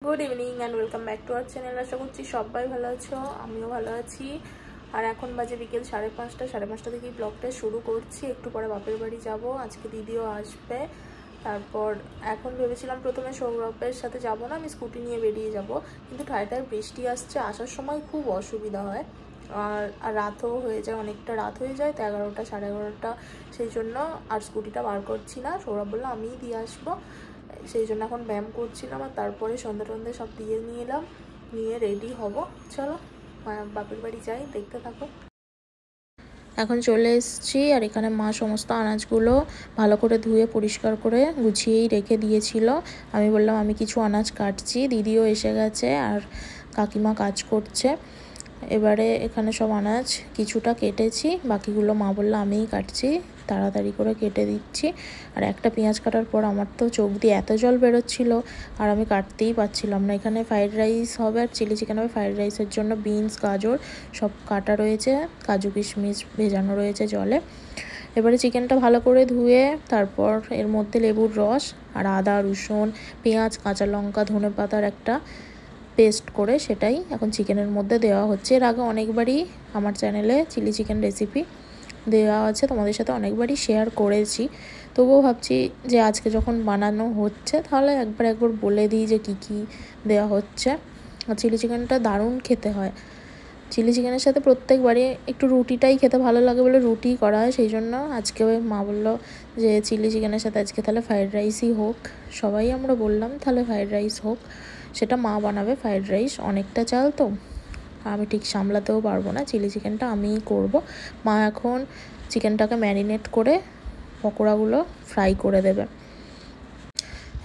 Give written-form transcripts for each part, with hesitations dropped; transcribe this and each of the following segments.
Good evening and welcome back to our channel. আশা করছি সবাই ভালো আছো, আমিও ভালো আছি। আর এখন বাজে বিকেল 5:30। 5:30 থেকেই ব্লগটা শুরু করছি। একটু পরে বাপের বাড়ি যাব, আজকে দিদিও আসবে। তারপর এখন ভেবেছিলাম প্রথমে সৌরভের সাথে যাব না, আমি স্কুটি নিয়ে বেরিয়ে যাব, কিন্তু ঠায় ঠায় বৃষ্টি আসছে, আসার সময় খুব অসুবিধা হয়। আর রাতও হয়ে যায়, অনেকটা রাত হয়ে যায়, তো 11টা 11:30। সেই জন্য আর স্কুটিটা বার করছি না। সৌরভ বললো আমিই দিয়ে আসবো, সেই জন্য এখন ব্যায়াম করছিলাম। আর তারপরে সন্ধ্যা টন্ধে সব দিয়ে নিয়ে এলাম, নিয়ে রেডি হব। চলো বাপের বাড়ি যাই, দেখতে থাকো। এখন চলে এসেছি, আর এখানে মা সমস্ত আনাজগুলো ভালো করে ধুয়ে পরিষ্কার করে গুছিয়েই রেখে দিয়েছিল। আমি বললাম আমি কিছু আনাজ কাটছি, দিদিও এসে গেছে আর কাকিমা কাজ করছে। এবারে এখানে সব আনাজ কিছুটা কেটেছি, বাকিগুলো মা বললো আমিই কাটছি, তাড়াতাড়ি করে কেটে দিচ্ছি। আর একটা পেঁয়াজ কাটার পর আমার তো চোখ দিয়ে এত জল বেরোচ্ছিল, আর আমি কাটতেই পারছিলাম না। এখানে ফ্রাইড রাইস হবে আর চিলি চিকেন হবে। ফ্রাইড রাইসের জন্য বিনস, গাজর সব কাটা রয়েছে, কাজু কিশমিশ ভেজানো রয়েছে জলে। এবারে চিকেনটা ভালো করে ধুয়ে তারপর এর মধ্যে লেবুর রস আর আদা, রসুন, পেঁয়াজ, কাঁচা লঙ্কা, ধনেপাতার একটা পেস্ট করে সেটাই এখন চিকেনের মধ্যে দেওয়া হচ্ছে। এর আগে অনেকবারই আমার চ্যানেলে চিলি চিকেন রেসিপি দেওয়া আছে, তোমাদের সাথে অনেকবারই শেয়ার করেছি। তবুও ভাবছি যে আজকে যখন বানানো হচ্ছে তাহলে একবার বলে দিই যে কি কি দেওয়া হচ্ছে। আর চিলি চিকেনটা দারুণ খেতে হয়। চিলি চিকেনের সাথে প্রত্যেকবারই একটু রুটিটাই খেতে ভালো লাগে বলে রুটি করা হয়, সেই জন্য আজকে মা বললো যে চিলি চিকেনের সাথে আজকে তাহলে ফ্রাইড রাইসই হোক। সবাই আমরা বললাম তাহলে ফ্রাইড রাইস হোক। সেটা মা বানাবে ফ্রাইড রাইস, অনেকটা চাল তো আমি ঠিক সামলাতেও পারবো না, চিলি চিকেনটা আমিই করব। মা এখন চিকেনটাকে ম্যারিনেট করে পকোড়াগুলো ফ্রাই করে দেবে।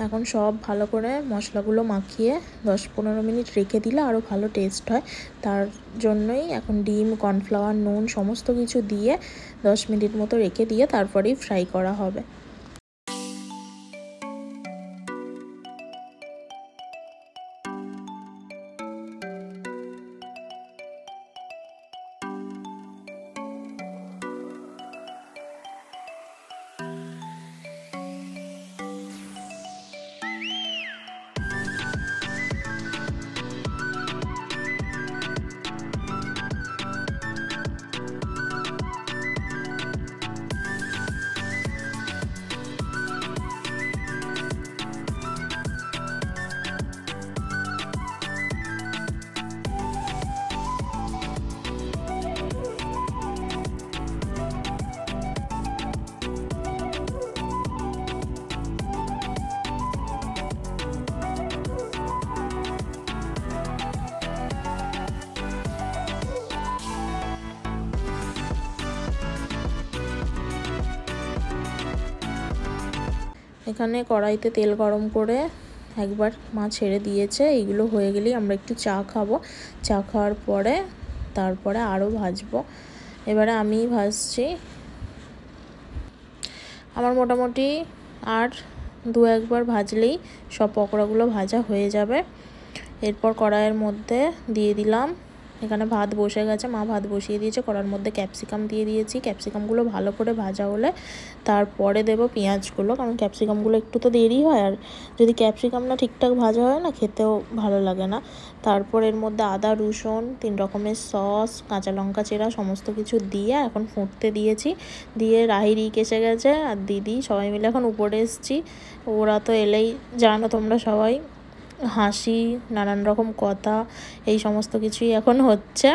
এখন সব ভালো করে মশলাগুলো মাখিয়ে 10-15 মিনিট রেখে দিলে আরও ভালো টেস্ট হয়। তার জন্যই এখন ডিম, কর্নফ্লাওয়ার, নুন সমস্ত কিছু দিয়ে 10 মিনিট মতো রেখে দিয়ে তারপরেই ফ্রাই করা হবে। এখানে কড়াইতে তেল গরম করে একবার মা ছেড়ে দিয়েছে। এইগুলো হয়ে গেলেই আমরা একটু চা খাবো। চা খাওয়ার পরে তারপরে আরও ভাজবো। এবারে আমিই ভাজছি। আমার মোটামুটি আর 2-1বার ভাজলেই সব পকোড়াগুলো ভাজা হয়ে যাবে। এরপর কড়াইয়ের মধ্যে দিয়ে দিলাম, এখানে ভাত বসে গেছে, মা ভাত বসিয়ে দিয়েছে, কড়ার মধ্যে ক্যাপসিকাম দিয়ে দিয়েছি। ক্যাপসিকামগুলো ভালো করে ভাজা হলে তারপরে দেবো পেঁয়াজগুলো, কারণ ক্যাপসিকামগুলো একটু তো দেরি হয়, আর যদি ক্যাপসিকাম না ঠিকঠাক ভাজা হয় না খেতেও ভালো লাগে না। তারপর এর মধ্যে আদা, রসুন, 3 রকমের সস, কাঁচা লঙ্কা চেরা সমস্ত কিছু দিয়ে এখন ফুটতে দিয়েছি। দিয়ে রাহিরিক এসে গেছে আর দিদি সবাই মিলে এখন উপরে এসেছি। ওরা তো এলেই জানো তোমরা সবাই, হাসি, নানান রকম কথা, এই সমস্ত কিছুই এখন হচ্ছে।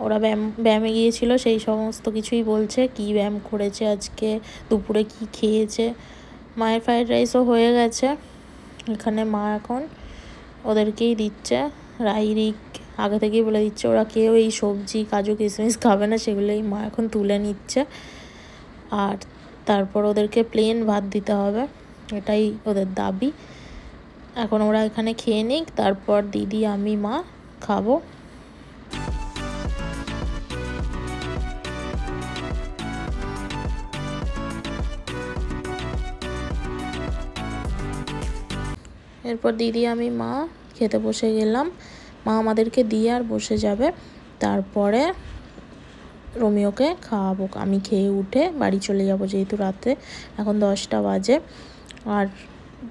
ওরা ব্যায়ামে গিয়েছিল, সেই সমস্ত কিছুই বলছে, কি ব্যায়াম করেছে আজকে, দুপুরে কি খেয়েছে। মায়ের ফ্রাইড রাইসও হয়ে গেছে, এখানে মা এখন ওদেরকেই দিচ্ছে। রাইরিক আগে থেকেই বলে দিচ্ছে ওরা কেউ এই সবজি, কাজু কিশমিশ খাবে না, সেগুলোই মা এখন তুলে নিচ্ছে। আর তারপর ওদেরকে প্লেন ভাত দিতে হবে, এটাই ওদের দাবি। এখন ওরা এখানে খেয়ে নিক, তারপর দিদি, আমি, মা খাবো। এরপর দিদি, আমি, মা খেতে বসে গেলাম। মা আমাদেরকে দিয়ে আর বসে যাবে, তারপরে রোমিওকে খাওয়াবো। আমি খেয়ে উঠে বাড়ি চলে যাব, যেহেতু রাতে এখন 10টা বাজে। আর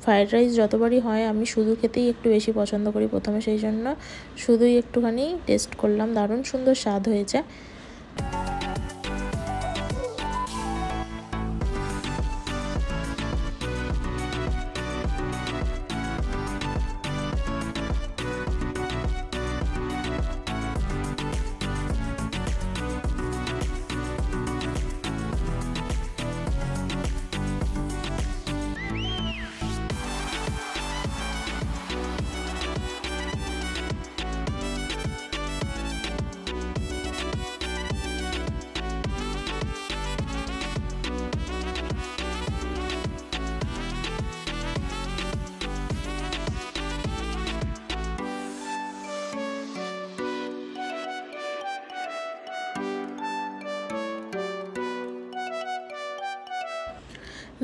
ফ্রায়েড রাইস যতবারই হয় আমি শুধু খেতেই একটু বেশি পছন্দ করি প্রথমে, সেই জন্য শুধুই একটুখানি টেস্ট করলাম। দারুণ সুন্দর স্বাদ হয়েছে।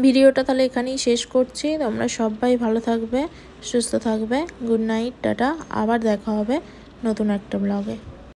ভিডিওটা তাহলে এখানেই শেষ করছি। তোমরা সবাই ভালো থাকবে, সুস্থ থাকবে। Good night, tata. আবার দেখা হবে নতুন একটা ব্লগে।